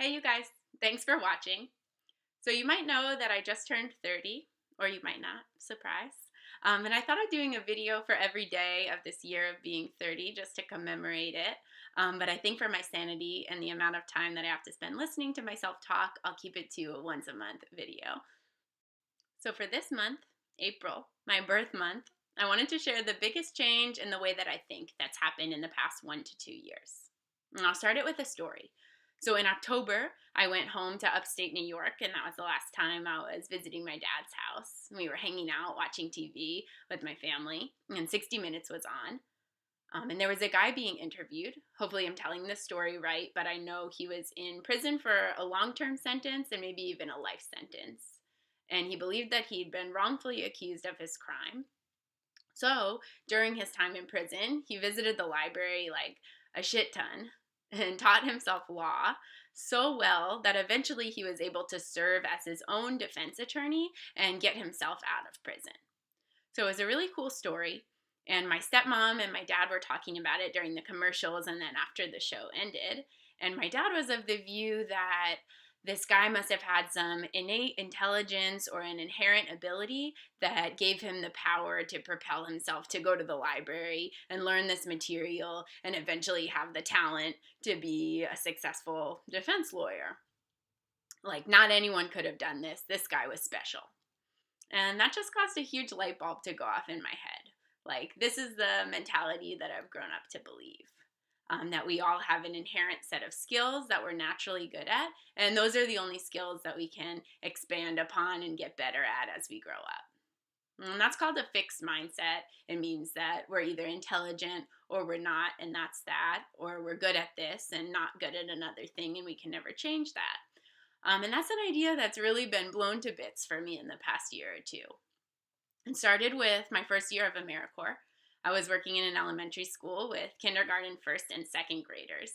Hey, you guys. Thanks for watching. So, you might know that I just turned 30, or you might not. Surprise. And I thought of doing a video for every day of this year of being 30 just to commemorate it. But I think for my sanity and the amount of time that I have to spend listening to myself talk, I'll keep it to a once a month video. So, for this month, April, my birth month, I wanted to share the biggest change in the way that I think that's happened in the past 1 to 2 years. And I'll start it with a story. So in October, I went home to upstate New York, and that was the last time I was visiting my dad's house. We were hanging out watching TV with my family, and 60 Minutes was on. And there was a guy being interviewed. Hopefully, I'm telling this story right, but I know he was in prison for a long term sentence and maybe even a life sentence. And he believed that he'd been wrongfully accused of his crime. So during his time in prison, he visited the library like a shit ton and taught himself law so well that eventually he was able to serve as his own defense attorney and get himself out of prison. So it was a really cool story. And my stepmom and my dad were talking about it during the commercials and then after the show ended. And my dad was of the view that this guy must have had some innate intelligence or an inherent ability that gave him the power to propel himself to go to the library and learn this material and eventually have the talent to be a successful defense lawyer. Like, not anyone could have done this. This guy was special. And that just caused a huge light bulb to go off in my head. Like, this is the mentality that I've grown up to believe. That we all have an inherent set of skills that we're naturally good at, and those are the only skills that we can expand upon and get better at as we grow up. And that's called a fixed mindset. It means that we're either intelligent or we're not, and that's that, or we're good at this and not good at another thing, and we can never change that. And that's an idea that's really been blown to bits for me in the past year or two. It started with my first year of AmeriCorps. I was working in an elementary school with kindergarten, first, and second graders.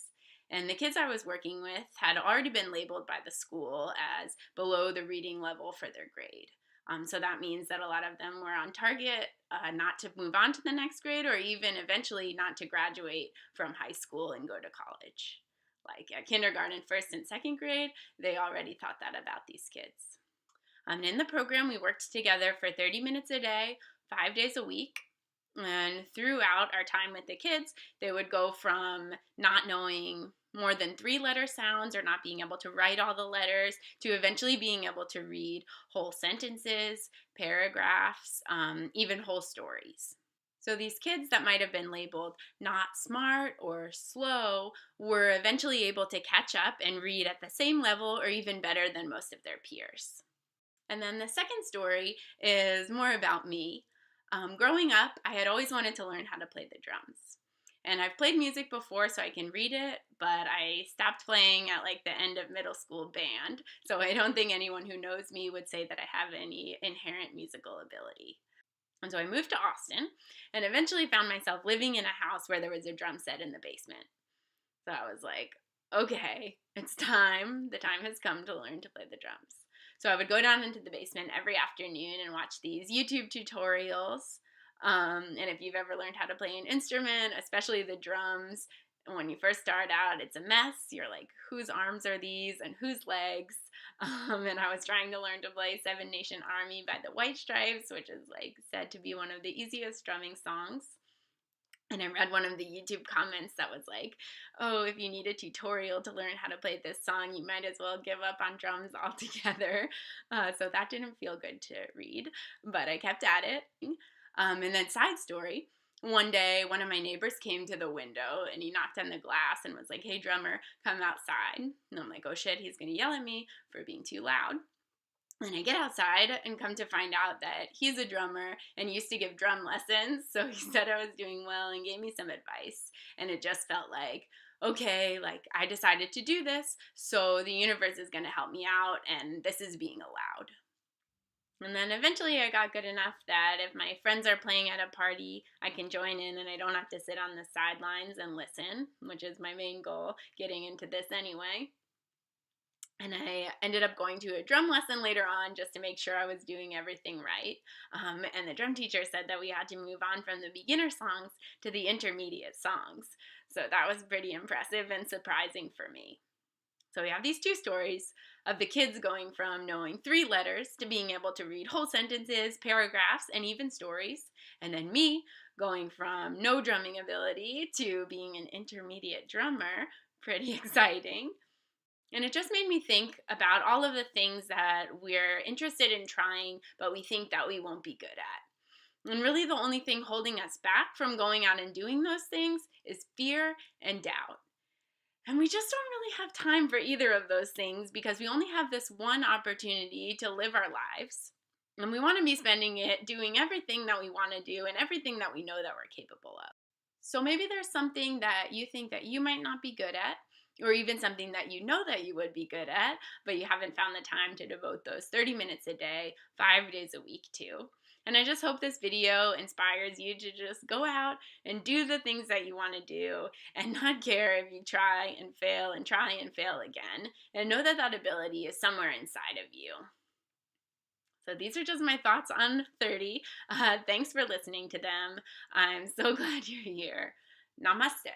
And the kids I was working with had already been labeled by the school as below the reading level for their grade. So that means that a lot of them were on target not to move on to the next grade or even eventually not to graduate from high school and go to college. Like at kindergarten, first, and second grade, they already thought that about these kids. And in the program, we worked together for 30 minutes a day, 5 days a week. And throughout our time with the kids, they would go from not knowing more than 3 letter sounds or not being able to write all the letters to eventually being able to read whole sentences, paragraphs, even whole stories. So these kids that might have been labeled not smart or slow were eventually able to catch up and read at the same level or even better than most of their peers. And then the second story is more about me. Growing up, I had always wanted to learn how to play the drums. And I've played music before so I can read it, but I stopped playing at like the end of middle school band. So I don't think anyone who knows me would say that I have any inherent musical ability. And so I moved to Austin and eventually found myself living in a house where there was a drum set in the basement. So I was like, okay, it's time. The time has come to learn to play the drums. So I would go down into the basement every afternoon and watch these YouTube tutorials. And if you've ever learned how to play an instrument, especially the drums, when you first start out, it's a mess. You're like, whose arms are these and whose legs? And I was trying to learn to play Seven Nation Army by the White Stripes, which is like said to be one of the easiest drumming songs. And I read one of the YouTube comments that was like, oh, if you need a tutorial to learn how to play this song, you might as well give up on drums altogether. So that didn't feel good to read, but I kept at it. And then side story, one day one of my neighbors came to the window and he knocked on the glass and was like, hey, drummer, come outside. And I'm like, oh shit, he's going to yell at me for being too loud. And I get outside and come to find out that he's a drummer and used to give drum lessons. So he said I was doing well and gave me some advice. And it just felt like, okay, like I decided to do this, so the universe is going to help me out and this is being allowed. And then eventually I got good enough that if my friends are playing at a party, I can join in and I don't have to sit on the sidelines and listen, which is my main goal, getting into this anyway. And I ended up going to a drum lesson later on just to make sure I was doing everything right. And the drum teacher said that we had to move on from the beginner songs to the intermediate songs. So that was pretty impressive and surprising for me. So we have these two stories of the kids going from knowing 3 letters to being able to read whole sentences, paragraphs, and even stories. And then me going from no drumming ability to being an intermediate drummer. Pretty exciting. And it just made me think about all of the things that we're interested in trying, but we think that we won't be good at. And really, the only thing holding us back from going out and doing those things is fear and doubt. And we just don't really have time for either of those things because we only have this one opportunity to live our lives. And we want to be spending it doing everything that we want to do and everything that we know that we're capable of. So maybe there's something that you think that you might not be good at, or even something that you know that you would be good at, but you haven't found the time to devote those 30 minutes a day, 5 days a week to. And I just hope this video inspires you to just go out and do the things that you want to do and not care if you try and fail again. And know that that ability is somewhere inside of you. So these are just my thoughts on 30. Thanks for listening to them. I'm so glad you're here. Namaste.